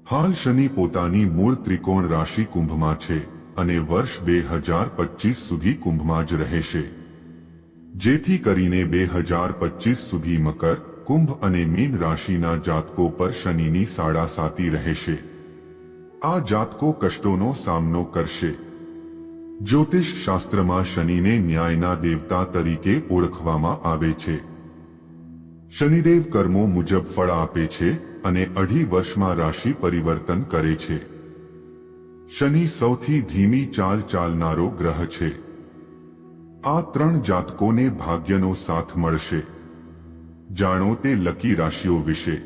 હાલ શનિ પોતાની મૂળ ત્રિકોણ રાશિ કુંભમાં છે અને વર્ષ 2025 સુધી કુંભમાં જ રહેશે, જેથી કરીને 2025 સુધી મકર, કુંભ અને મીન રાશિના જાતકો પર શનિની સાડાસાતી રહેશે. આ જાતકો કષ્ટોનો સામનો કરશે. જ્યોતિષ શાસ્ત્રમાં શનિને ન્યાયના દેવતા તરીકે ઓળખવામાં આવે છે. શનિદેવ કર્મો મુજબ ફળ આપે છે અને 2.5 વર્ષમાં રાશિ પરિવર્તન કરે છે. શનિ સૌથી ધીમી ચાલ ચાલનારો ગ્રહ છે. આ 3 જાતકોને ભાગ્યનો સાથ મળશે. જાણો તે લકી રાશિઓ વિશે.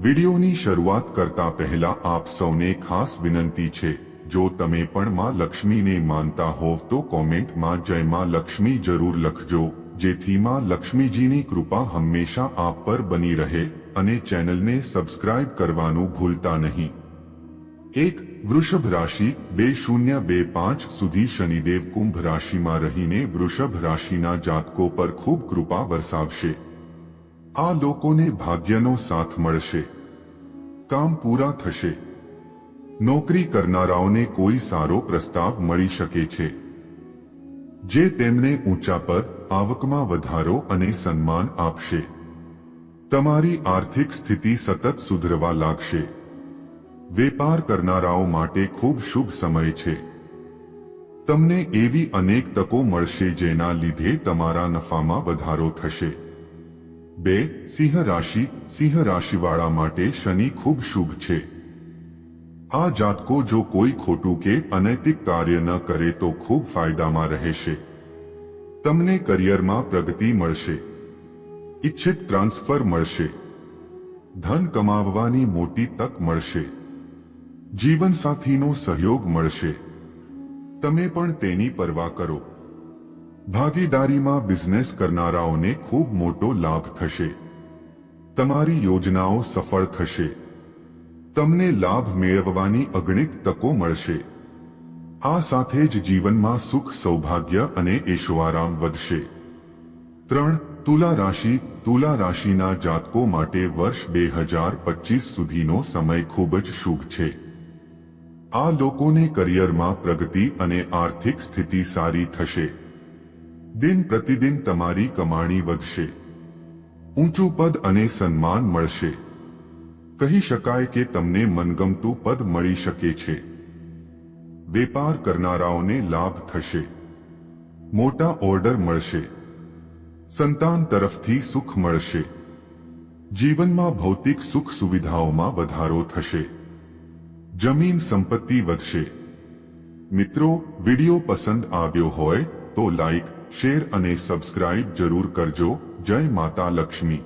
વિડિયોની શરૂઆત કરતા પહેલા આપ સૌને ખાસ વિનંતી છે, જો તમે પણ માં લક્ષ્મીને માનતા હોવ તો કોમેન્ટમાં જય માં લક્ષ્મી જરૂર લખજો, જેથી માં લક્ષ્મીજીની કૃપા હંમેશા આપ પર બની રહે અને ચેનલને સબસ્ક્રાઇબ કરવાનું ભૂલતા નહીં. 1. વૃષભ રાશિ 2025 સુધી શનિદેવ કુંભ રાશિમાં રહીને વૃષભ રાશિના જાતકો પર ખૂબ કૃપા વરસાવશે. આ લોકોને ભાગ્યનો સાથ મળશે. કામ પૂરા થશે. નોકરી કરનારાઓને કોઈ સારો પ્રસ્તાવ મળી શકે છે, જે તેમને ઊંચા પદ, આવકમાં વધારો અને સન્માન આપશે. તમારી આર્થિક સ્થિતિ સતત સુધરવા લાગશે. વેપાર કરનારાઓ માટે ખૂબ શુભ સમય છે. તમને એવી અનેક તકો મળશે જેના લીધે તમારા નફામાં વધારો થશે. 2. સિંહ રાશિ. સિંહ રાશિવાળા માટે શનિ ખૂબ શુભ છે. આ જાતકો જો કોઈ ખોટું કે અનૈતિક કાર્ય ન કરે તો ખૂબ ફાયદામાં રહેશે. તમને કરિયરમાં પ્રગતિ મળશે. ઇચ્છિત ટ્રાન્સફર મળશે. ધન કમાવવાની મોટી તક મળશે. જીવનસાથીનો સહયોગ મળશે. તમે પણ તેની પરવા કરો. ભાગીદારીમાં બિઝનેસ કરનારાઓને ખૂબ મોટો લાભ થશે. તમારી યોજનાઓ સફળ થશે. તમને લાભ મેળવવાની અગણિત તકો મળશે. આ સાથે જ જીવનમાં સુખ, સૌભાગ્ય અને એશોઆરામ વધશે. 3. તુલા રાશિ. તુલા રાશિના જાતકો માટે વર્ષ 2025 સુધીનો સમય ખૂબ જ શુભ છે. આ લોકોને કરિયરમાં પ્રગતિ અને આર્થિક સ્થિતિ સારી થશે. દિન પ્રતિદિન તમારી કમાણી વધશે. ઊંચું પદ અને સન્માન મળશે. કહી શકાય કે તમને મનગમતું પદ મળી શકે છે. વેપાર કરનારાઓને લાભ થશે. મોટા ઓર્ડર મળશે. સંતાન તરફથી સુખ મળશે. જીવનમાં ભૌતિક સુખ સુવિધાઓમાં વધારો થશે. જમીન સંપત્તિ વધશે. મિત્રો, વિડિયો પસંદ આવ્યો હોય તો લાઈક, શેર અને સબસ્ક્રાઇબ જરૂર કરજો. જય માતા લક્ષ્મી.